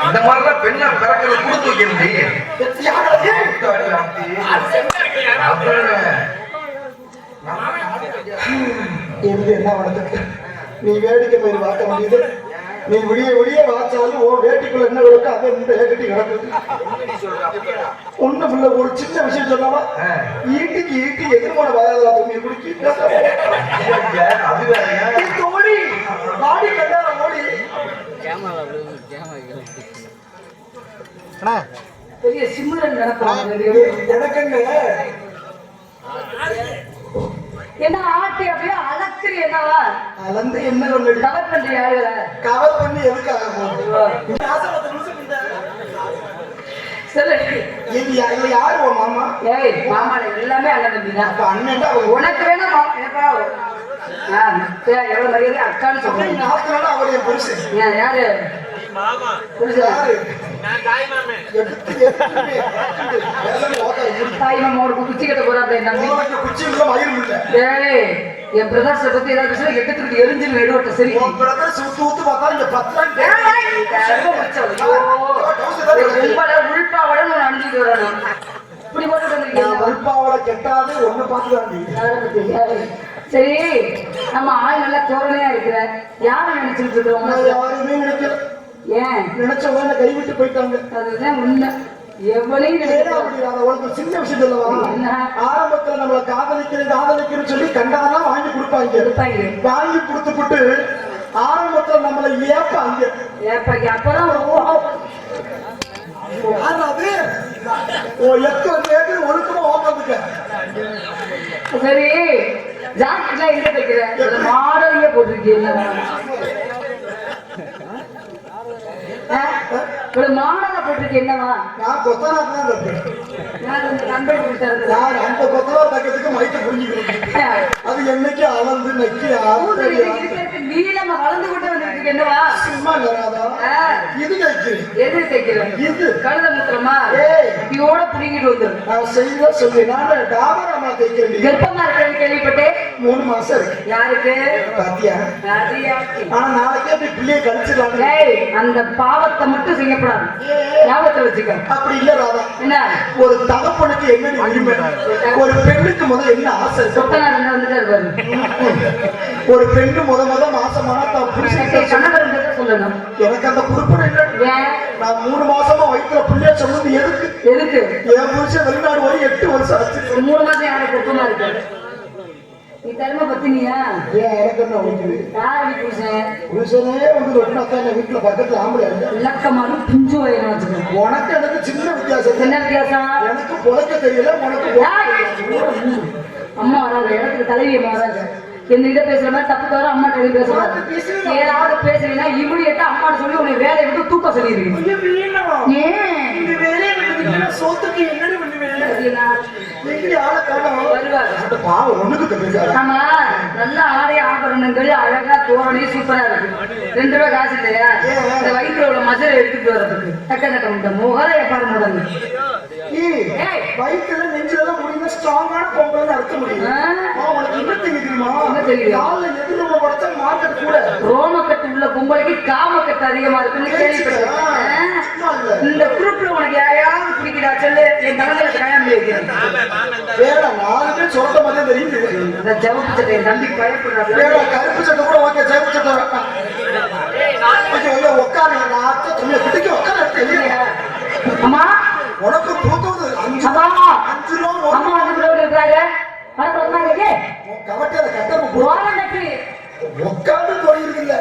இந்த மாதிரிலாம் பெண்ணை பிறக்கிறது கொடுத்து வைக்க முடியும். என்ன வளர்த்துக்கு நீ வேடிக்கை போய் பார்க்க முடியுது. நீ விடிய விடிய வாச்சாலும் ஓ வேட்டிக்குள்ள என்ன கிடக்கு அதை இந்த ஏகட்டி கிடக்குது. ஒண்ணும் இல்ல, ஒரு சின்ன விஷயம் சொல்லாமா ஈட்டிக்கு ஈட்டி எதிர்மான வாயாதா துணியை குடிக்கி ஓடி மாடி கண்டார ஓடி பெரிய சிம்ரன் எனக்குங்க என்ன ஆட்டி அப்படியே அளக்குறி என்னவா அளந்து என்ன கவர் பண்ற யாரு கவர் பண்ணி எதுக்காக சொல்லு யாரு உன் மாமா? ஏய் மாமா எல்லாமே அண்ணன் தம்பி தான். அப்ப அண்ணன் உனக்கு வேணா எவ்வளவு மரியாதை அக்கான்னு சொல்றேன். அவருடைய புருஷன் யாரு குச்சி கட்ட போறாப்ல என் பிரதர்ஸ பத்தி ஏதாவது எட்டத்துக்கு எரிஞ்சு எடுவட்ட சரி உள்பாவட அணிஞ்சிட்டு வரணும். இப்படி போட்டு உள்பாவட கெட்டாது ஒண்ணு பார்த்து சரி. நம்ம ஆள் நல்லா தோரணையா இருக்கிற யாரும் நினைச்சுட்டு இருக்கோம்? யாருமே நினைக்கல. ஏன் நினைச்சவங்க கைவிட்டு போயிட்டாங்க. அதுதான் உண்மை. எவ்வளையும் சின்ன விஷயம் சொல்லவா? ஆரம்பத்துல நம்மள காதலிக்கிறேன்னு சொல்லி கண்டாதான் வாங்கி கொடுப்பாங்க. வாங்கி கொடுத்துட்டு ஆரம்பத்துல நம்மள ஏப்பாங்க. அப்புறம் ஒழுக்கமா ஓக்காந்துக்க. சரி ஜாக்கெட்லாம் எங்க தைக்கிற மாடலிங்க போட்டிருக்கீங்க. ஒரு மாடலை போட்டிருக்கு என்னவா? நான் கொத்தனார் தான் இருப்பேன். அந்த கொத்தனார் பக்கத்துக்கு மைக்க புரிஞ்சுக்கிறேன். அது என்னைக்கு அளந்து நக்கி நீளமா வளர்ந்து கொண்டு வந்துருக்கு என்னவா? சும்மா இது தைக்கிறேன். எது தைக்கிறேன்? இது கழுத முத்திரமா? ஏய், இப்படியோட புடிங்கிட்டு வந்துடும். நான் செய்ய சொல்லி நான் டாபராமா தைக்கிறேன். கர்ப்பமா இருக்கிறது கேள்விப்பட்டேன். 3 மாசம் இருக்கு. யாருக்கு? பாத்தியா? ஆனா நாளைக்கே அப்படி பிள்ளைய கழிச்சிடலாம். ஏய், அந்த பாவத்தை மட்டும் செய்யப்படாது. ஞாபகத்துல வச்சுக்க. அப்படி இல்ல ராதா. என்ன? ஒரு தகப்பனுக்கு என்ன உரிமை? ஒரு பெண்ணுக்கு முதல்ல என்ன ஆசை? சொத்தனா இருந்தா வந்துட்டே இருப்பாரு. ஒரு பெண்ணு முத மாசமான தான் புருஷனுக்கு கணவர் சொல்லணும். எனக்கு அந்த குறிப்பிட இல்லை. ஏன்? நான் 3 மாசமா வயிற்றுல பிள்ளைய சொல்லுது எதுக்கு? எதுக்கு? என் புருஷன் வெளிநாடு போய் 8 வருஷம் ஆச்சு. 3 மாசம் யாரும் குற்றமா இருக்கு. நீ தரும பத்தினியா? ஏன் எனக்கு என்ன உழைக்குது? யாரு புருஷன்? புருஷனே வந்து ரொட்டினா வீட்டுல பக்கத்துல ஆம்பளை இலக்கமான பிஞ்சு வயிறு வச்சுக்கணும். உனக்கு எனக்கு சின்ன வித்தியாசம். என்ன வித்தியாசம்? எனக்கு பொழைக்க தெரியல, உனக்கு அம்மா வராது, இடத்துக்கு தலைவி வராது. என்கிட்ட பேசுற மாதிரி தப்பு தவிர அம்மா கிட்ட பேசுறாங்க. ஏதாவது பேசுறீங்கன்னா இமிடியேட்டா அம்மான்னு சொல்லி உனக்கு வேலையை விட்டு தூக்க சொல்லிருக்கீங்க. சோத்துக்கு என்னடி ஆமா, நல்ல ஆடை ஆபரணங்கள் அழகா தோரணி சூப்பரா இருக்கு. 2 ரூபாய் காசு இல்லையா? இந்த வயிற்றுல உள்ள மசரை எடுத்துட்டு வர்றதுக்கு டக்க முட்டை முகரைய பாரு முடங்கு. வயிற்றுல நெஞ்சிலெல்லாம் முடிஞ்ச ஸ்ட்ராங்கான பொங்கல் அறுக்க முடியும். உனக்கு என்ன தெரியுமா? ரோமக்கட்டு உள்ள பொம்பளைக்கு காமக்கட்டு அதிகமா இருக்குன்னு கேள்விப்பட்டேன். இந்த குரூப்ல உனக்கு யாரையாவது பிடிக்கிறா சொல்லு, என் தலைமையில கல்யாணம் வைக்கிறேன். சொல்ற மாதிரி தெரியுது. அந்த ஜவுப்பு சட்டை தம்பி பயப்படுறாங்க. கருப்பு சட்டை கூட ஓகே, ஜவுப்பு சட்டை உட்காரு. அம்மா உனக்கு தூக்கம் 5 ரூபா அம்மா வந்து இருக்காங்க. கவட்டாத கட்டணம் உட்காந்து போயிருக்குல்ல.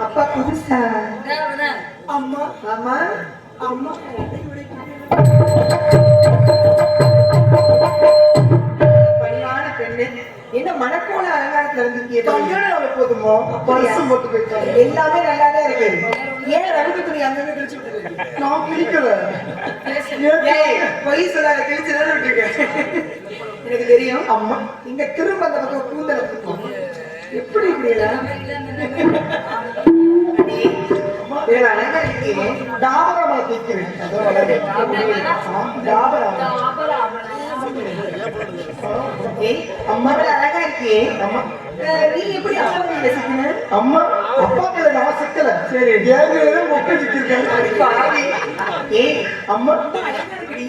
அப்பா புதுசா அம்மா அம்மா அம்மா பணிவான பெண்ணு. என்ன மனக்கோல அலங்காரத்துல இருந்து போதுமோ பரிசம் போட்டு போயிட்டாங்க. எல்லாமே நல்லாதான் இருக்கு. ஏன் ரகுதி துணி அங்கங்க கிழிச்சு விட்டுருக்கு? நான் கிழிக்கல. பொய் சொல்லாத, கிழிச்சுதான் விட்டுருக்கேன். எனக்கு தெரியும். அம்மா இங்க திரும்ப அந்த பக்கம் கூந்தல எப்படி இப்படி வேற அழகா இருக்கே. டாபரமா கேட்கிறேன். அதான் வளரு. டாபரமா. ஏய், அம்மா வேற அழகா இருக்கே. அம்மா நீ எப்படி அப்பா கையில சிக்கின? அம்மா அப்பா கையில நான் சிக்கல. சரி ஏற்கனவே மொக்க சிக்கிருக்காங்க. பாவி. ஏய், அம்மா அம்மா அழகா இருக்குடி.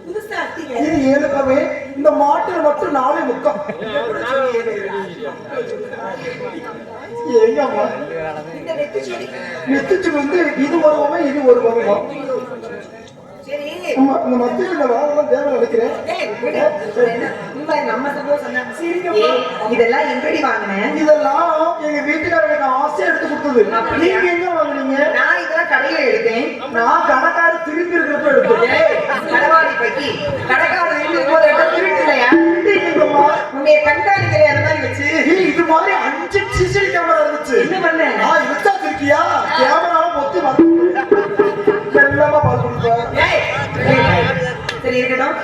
புதுசா அத்திங்க. இது ஏழுக்கவே இந்த மாட்டுல மட்டும் 4 முக்கம். எங்க அம்மா இந்த நெத்திச்சுடி. நெத்திச்சு வந்து இது வருவமே இது ஒரு வருவா. சரி. அம்மா இந்த மத்தியில இந்த வாழெல்லாம் தேவை நினைக்கிறேன். ஏய், விடு. உண்மை நம்ம சந்தோஷம் தான். ஏய், இதெல்லாம் எங்கடி வாங்குனேன்? இதெல்லாம் எங்க வீட்டுக்காரர் எனக்கு ஆசையா எடுத்து கொடுத்தது. நீங்க எங்க வாங்குனீங்க? நான் இதெல்லாம் கடையில எடுத்தேன். நான் கடைக்காரர் திரும்பி இருக்கிறப்ப எடுத்தேன். ஏய், கடவாளி பக்கி. கடைக்காரர் இருக்கும்போது எடுத்த திருட்டு இல்லையா? திரும்பிங்கம்மா. உன்னைய கண்காணிக்கிற அந்த மாதிரி வச்சு இது மாதிரி 5 சிசிடி கேமரா இருந்துச்சு. என்ன பண்ண? நான் இழுத்தா இருக்கியா கேமராவை பொத்தி வந்து எல்லாமா பால் கொடுப்பேன். ஏய், ஏய், சரி இருக்கட்டும்.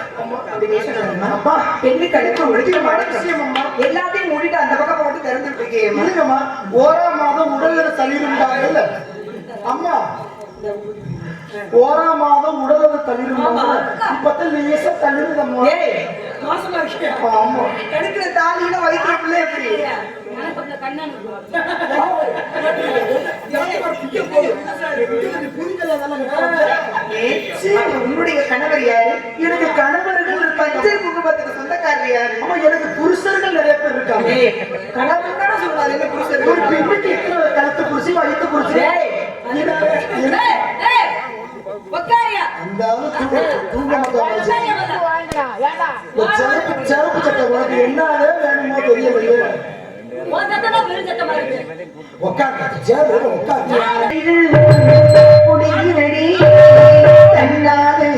அப்படி பேசணும்னா அம்மா பெண்ணு கணக்கு ஒழுக்க மாட்டேன். நிச்சயமம்மா. எல்லாத்தையும் மூடிட்டு அந்த பக்கம் போட்டு திறந்துட்டு இருக்கேன். இல்லைங்கம்மா 1ஆம் மாதம் உடல்நல தளிருந்தாங்கல்ல அம்மா 1ஆம் மாதம் உடல்நல தளிருந்தாங்க. இப்பதான் லேசா தளிருதம்மா. ஏய், மாசமா இருக்கியா? ஆமா கணக்குல தாலியில வயிற்று பிள்ளை எப்படி? ஏய், அப்ப உன்னுடைய கணவர் யாரு? எனக்கு கணவர்கள் இருக்காங்க. பச்சை குங்குமத்துக்கு சொந்தக்காரர் யாரு? ஆமா எனக்கு புருஷர்கள் நிறைய பேர் இருக்காங்க. ஏய், கணவர் தானே சொல்றாரு, என்ன ஒரு புருஷர்? பெண்ணுக்கு எத்தனை கழுத்து புருஷி வயிற்று புருஷி ஏய், அந்த ஆளு தூங்க மாட்டாங்க. செருப்பு சட்டை உனக்கு என்னவே வேணுமோ தெரியலையே. உட்காந்து சேரு உட்காந்து குடியினடி தன்னாலே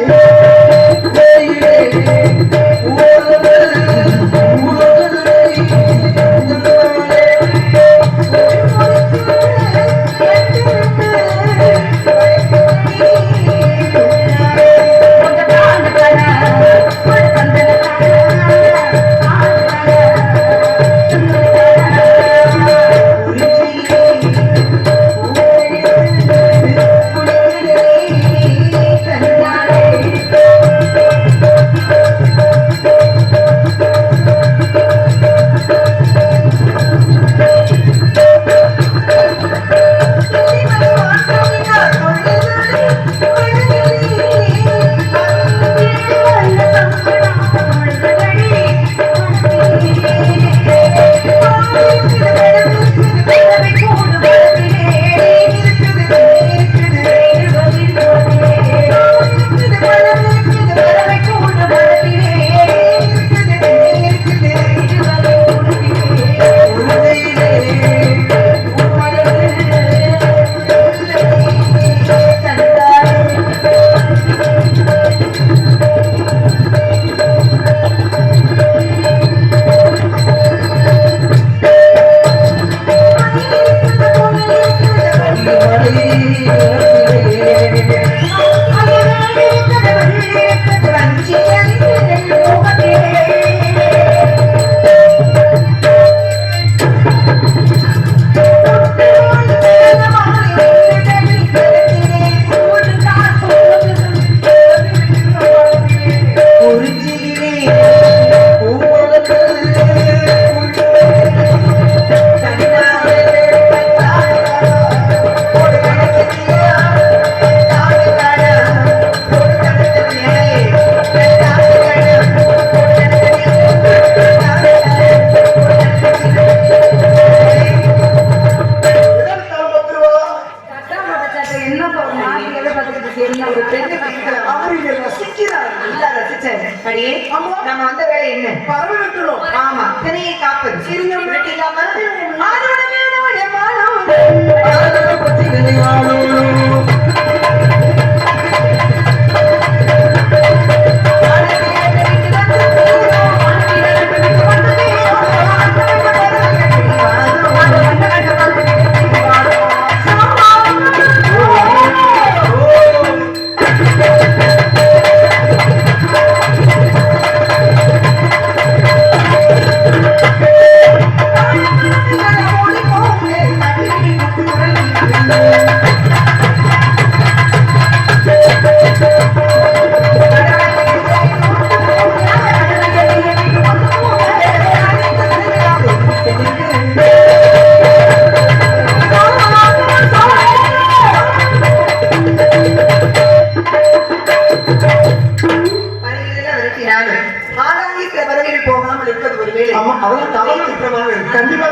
ஆமா அதெல்லாம் கவனம் சுத்தமாக இருக்கு. கண்டிப்பா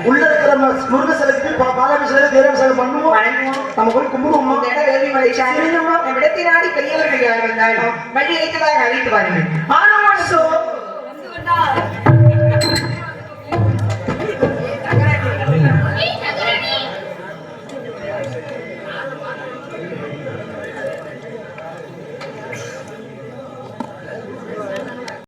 உள்ள இருக்கிற முருக சிலைக்கு பாலாபிஷேகம் தேராபிஷேகம் பண்ணுவோம் நம்ம போய் கும்பிடுவோமா விடத்தினாடி பெரியவர்கள் யார் வந்தாலும் வழி அழைத்ததாக அழைத்து பாருங்கள். ஆனவன்